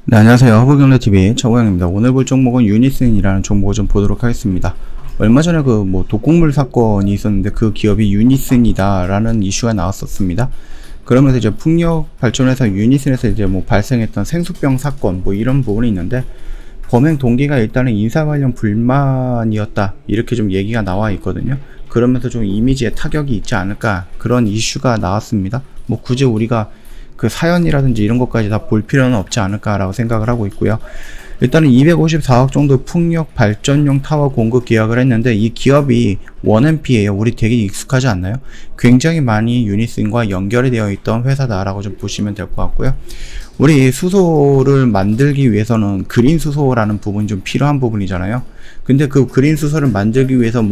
네, 안녕하세요. 허브경제TV 최고영입니다. 오늘 볼 종목은 유니슨이라는 종목을 좀 보도록 하겠습니다. 얼마 전에 독곡물 사건이 있었는데 그 기업이 유니슨이다 라는 이슈가 나왔었습니다. 그러면서 이제 풍력 발전회사 유니슨에서 이제 발생했던 생수병 사건 이런 부분이 있는데, 범행 동기가 일단은 인사 관련 불만이었다 이렇게 좀 얘기가 나와 있거든요. 그러면서 좀 이미지에 타격이 있지 않을까, 그런 이슈가 나왔습니다. 굳이 우리가 그 사연이라든지 이런 것까지 다 볼 필요는 없지 않을까라고 생각을 하고 있고요. 일단은 254억 정도 풍력 발전용 타워 공급 계약을 했는데, 이 기업이 원앤피예요. 우리 되게 익숙하지 않나요? 굉장히 많이 유니슨과 연결이 되어 있던 회사다라고 좀 보시면 될 것 같고요. 우리 수소를 만들기 위해서는 그린 수소라는 부분이 좀 필요한 부분이잖아요. 근데 그 그린 수소를 만들기 위해서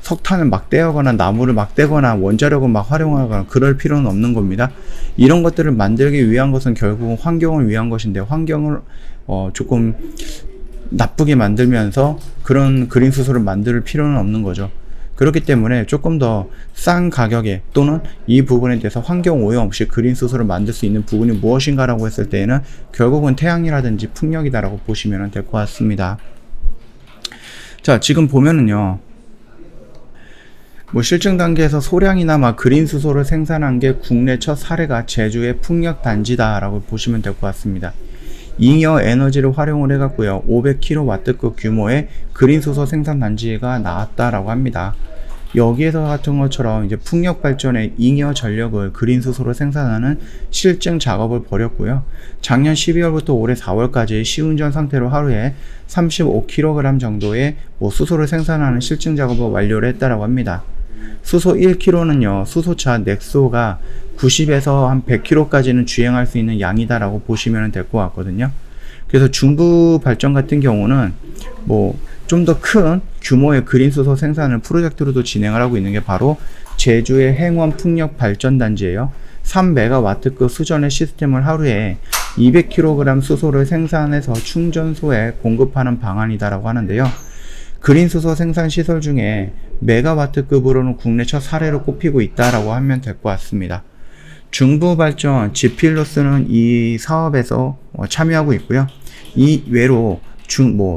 석탄을 막 떼거나 나무를 막 떼거나 원자력을 막 활용하거나 그럴 필요는 없는 겁니다. 이런 것들을 만들기 위한 것은 결국은 환경을 위한 것인데, 환경을 조금 나쁘게 만들면서 그런 그린 수소를 만들 필요는 없는 거죠. 그렇기 때문에 조금 더 싼 가격에, 또는 이 부분에 대해서 환경 오염 없이 그린 수소를 만들 수 있는 부분이 무엇인가 라고 했을 때에는 결국은 태양이라든지 풍력이다 라고 보시면 될 것 같습니다. 자, 지금 보면은요, 실증 단계에서 소량이나마 그린 수소를 생산한 게 국내 첫 사례가 제주의 풍력 단지다 라고 보시면 될 것 같습니다. 잉여 에너지를 활용을 해갖고요, 500kW급 규모의 그린 수소 생산 단지가 나왔다라고 합니다. 여기에서 같은 것처럼 이제 풍력 발전의 잉여 전력을 그린 수소로 생산하는 실증 작업을 벌였고요. 작년 12월부터 올해 4월까지 시운전 상태로 하루에 35kg 정도의 수소를 생산하는 실증 작업을 완료를 했다라고 합니다. 수소 1kg는요, 수소차 넥소가 90에서 한 100kg까지는 주행할 수 있는 양이다라고 보시면 될 것 같거든요. 그래서 중부 발전 같은 경우는 좀 더 큰 규모의 그린 수소 생산을 프로젝트로도 진행을 하고 있는 게 바로 제주의 행원 풍력 발전 단지예요. 3MW급 수전의 시스템을 하루에 200kg 수소를 생산해서 충전소에 공급하는 방안이다라고 하는데요. 그린 수소 생산 시설 중에 메가와트급으로는 국내 첫 사례로 꼽히고 있다라고 하면 될 것 같습니다. 중부 발전 지필로스는 이 사업에서 참여하고 있고요. 이 외로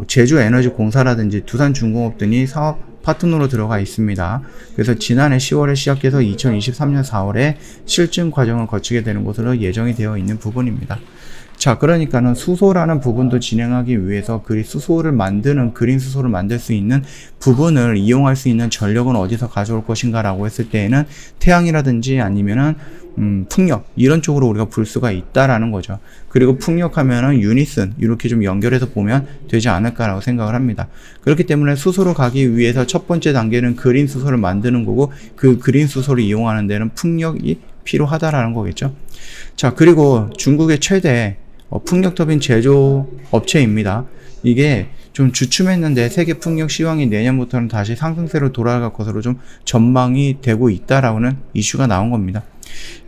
제주에너지공사라든지 두산중공업 등이 사업 파트너로 들어가 있습니다. 그래서 지난해 10월에 시작해서 2023년 4월에 실증 과정을 거치게 되는 것으로 예정이 되어 있는 부분입니다. 자, 그러니까는 수소라는 부분도 진행하기 위해서 수소를 만드는, 그린 수소를 만들 수 있는 부분을 이용할 수 있는 전력은 어디서 가져올 것인가 라고 했을 때에는 태양이라든지 아니면은 풍력, 이런 쪽으로 우리가 볼 수가 있다라는 거죠. 그리고 풍력하면은 유니슨, 이렇게 좀 연결해서 보면 되지 않을까라고 생각을 합니다. 그렇기 때문에 수소로 가기 위해서 첫 번째 단계는 그린 수소를 만드는 거고, 그 그린 수소를 이용하는 데는 풍력이 필요하다라는 거겠죠. 자, 그리고 중국의 최대 풍력 터빈 제조 업체입니다. 이게 좀 주춤했는데 세계 풍력 시황이 내년부터는 다시 상승세로 돌아갈 것으로 좀 전망이 되고 있다라는 이슈가 나온 겁니다.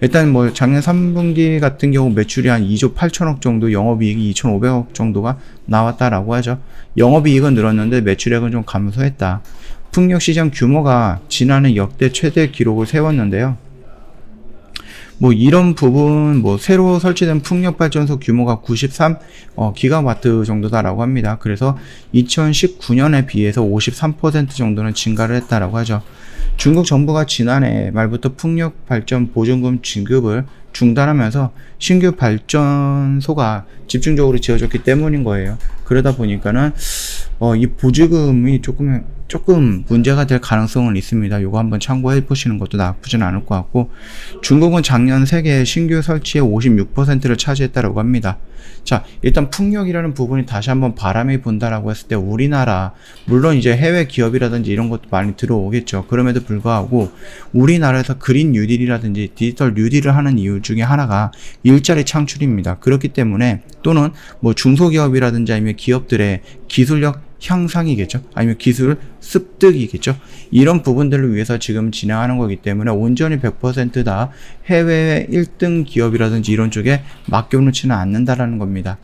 일단 작년 3분기 같은 경우 매출이 한 2조 8천억 정도, 영업이익이 2,500억 정도가 나왔다라고 하죠. 영업이익은 늘었는데 매출액은 좀 감소했다. 풍력 시장 규모가 지난해 역대 최대 기록을 세웠는데요. 이런 부분, 새로 설치된 풍력발전소 규모가 93기가와트 정도다라고 합니다. 그래서 2019년에 비해서 53% 정도는 증가를 했다라고 하죠. 중국 정부가 지난해 말부터 풍력 발전 보증금 지급을 중단하면서 신규 발전소가 집중적으로 지어졌기 때문인 거예요. 그러다 보니까는 이 보증금이 조금 문제가 될 가능성은 있습니다. 요거 한번 참고해 보시는 것도 나쁘진 않을 것 같고, 중국은 작년 세계 신규 설치의 56%를 차지했다고 합니다. 자, 일단 풍력이라는 부분이 다시 한번 바람이 분다라고 했을 때 우리나라, 물론 이제 해외 기업이라든지 이런 것도 많이 들어오겠죠. 그럼에도 불구하고 우리나라에서 그린 뉴딜이라든지 디지털 뉴딜을 하는 이유 중에 하나가 일자리 창출입니다. 그렇기 때문에, 또는 중소기업이라든지 아니면 기업들의 기술력 향상이겠죠. 아니면 기술 습득이겠죠. 이런 부분들을 위해서 지금 진행하는 거기 때문에 온전히 100% 다 해외의 1등 기업이라든지 이런 쪽에 맡겨놓지는 않는다라는 겁니다.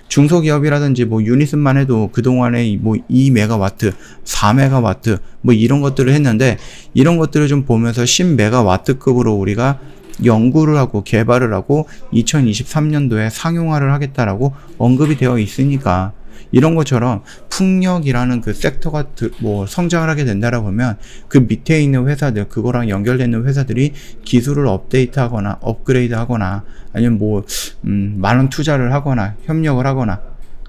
중소기업이라든지 유니슨만 해도 그동안에 2메가와트, 4메가와트 이런 것들을 했는데, 이런 것들을 좀 보면서 10메가와트급으로 우리가 연구를 하고 개발을 하고 2023년도에 상용화를 하겠다라고 언급이 되어 있으니까, 이런 것처럼 풍력이라는 그 섹터가 성장을 하게 된다라고 하면 그 밑에 있는 회사들, 그거랑 연결되는 회사들이 기술을 업데이트하거나 업그레이드하거나 아니면 많은 투자를 하거나 협력을 하거나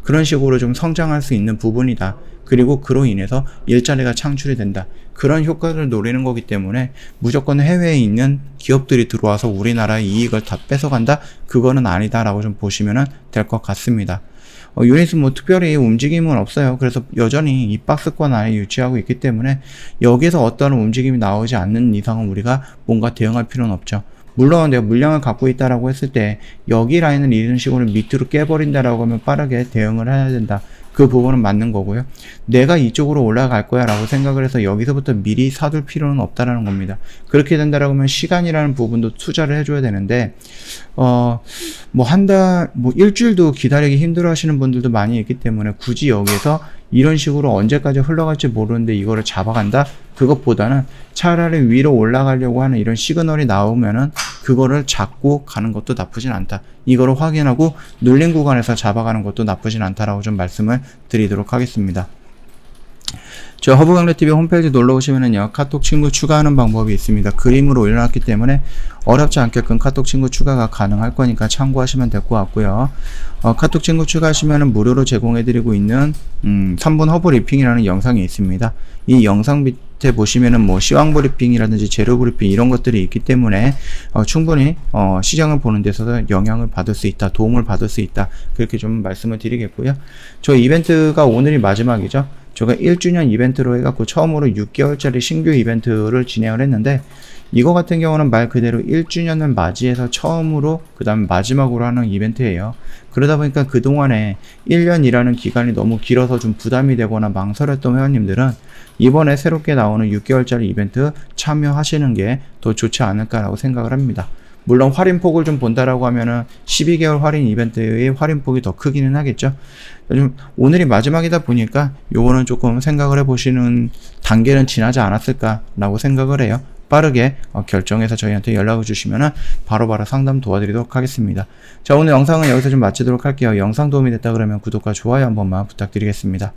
그런 식으로 좀 성장할 수 있는 부분이다. 그리고 그로 인해서 일자리가 창출이 된다. 그런 효과를 노리는 거기 때문에 무조건 해외에 있는 기업들이 들어와서 우리나라의 이익을 다 뺏어간다? 그거는 아니다라고 좀 보시면 될 것 같습니다. 유닛은 특별히 움직임은 없어요. 그래서 여전히 이 박스권 안에 유치하고 있기 때문에 여기서 어떠한 움직임이 나오지 않는 이상은 우리가 뭔가 대응할 필요는 없죠. 물론 내가 물량을 갖고 있다라고 했을 때 여기 라인을 이런 식으로 밑으로 깨버린다라고 하면 빠르게 대응을 해야 된다. 그 부분은 맞는 거고요. 내가 이쪽으로 올라갈 거야 라고 생각을 해서 여기서부터 미리 사둘 필요는 없다라는 겁니다. 그렇게 된다라고 하면 시간이라는 부분도 투자를 해줘야 되는데, 한 달, 일주일도 기다리기 힘들어 하시는 분들도 많이 있기 때문에 굳이 여기서 이런 식으로 언제까지 흘러갈지 모르는데 이거를 잡아간다? 그것보다는 차라리 위로 올라가려고 하는 이런 시그널이 나오면은 그거를 잡고 가는 것도 나쁘진 않다. 이거를 확인하고 눌린 구간에서 잡아가는 것도 나쁘진 않다라고 좀 말씀을 드리도록 하겠습니다. 저 허브강래TV 홈페이지 놀러 오시면은요, 카톡 친구 추가하는 방법이 있습니다. 그림으로 올려놨기 때문에 어렵지 않게끔 카톡 친구 추가가 가능할 거니까 참고하시면 될 것 같고요. 카톡 친구 추가하시면은 무료로 제공해드리고 있는 3분 허브 리핑이라는 영상이 있습니다. 이 영상 밑에 보시면은 시황 브리핑이라든지 재료 브리핑 이런 것들이 있기 때문에 충분히 시장을 보는 데서 영향을 받을 수 있다, 도움을 받을 수 있다, 그렇게 좀 말씀을 드리겠고요. 저 이벤트가 오늘이 마지막이죠. 제가 1주년 이벤트로 해갖고 처음으로 6개월짜리 신규 이벤트를 진행을 했는데, 이거 같은 경우는 말 그대로 1주년을 맞이해서 처음으로 그 다음에 마지막으로 하는 이벤트예요. 그러다 보니까 그동안에 1년이라는 기간이 너무 길어서 좀 부담이 되거나 망설였던 회원님들은 이번에 새롭게 나오는 6개월짜리 이벤트 참여하시는 게 더 좋지 않을까라고 생각을 합니다. 물론 할인폭을 좀 본다라고 하면은 12개월 할인 이벤트의 할인폭이 더 크기는 하겠죠. 좀 오늘이 마지막이다 보니까 요거는 조금 생각을 해보시는 단계는 지나지 않았을까라고 생각을 해요. 빠르게 결정해서 저희한테 연락을 주시면은 바로바로 상담 도와드리도록 하겠습니다. 자, 오늘 영상은 여기서 좀 마치도록 할게요. 영상 도움이 됐다 그러면 구독과 좋아요 한 번만 부탁드리겠습니다.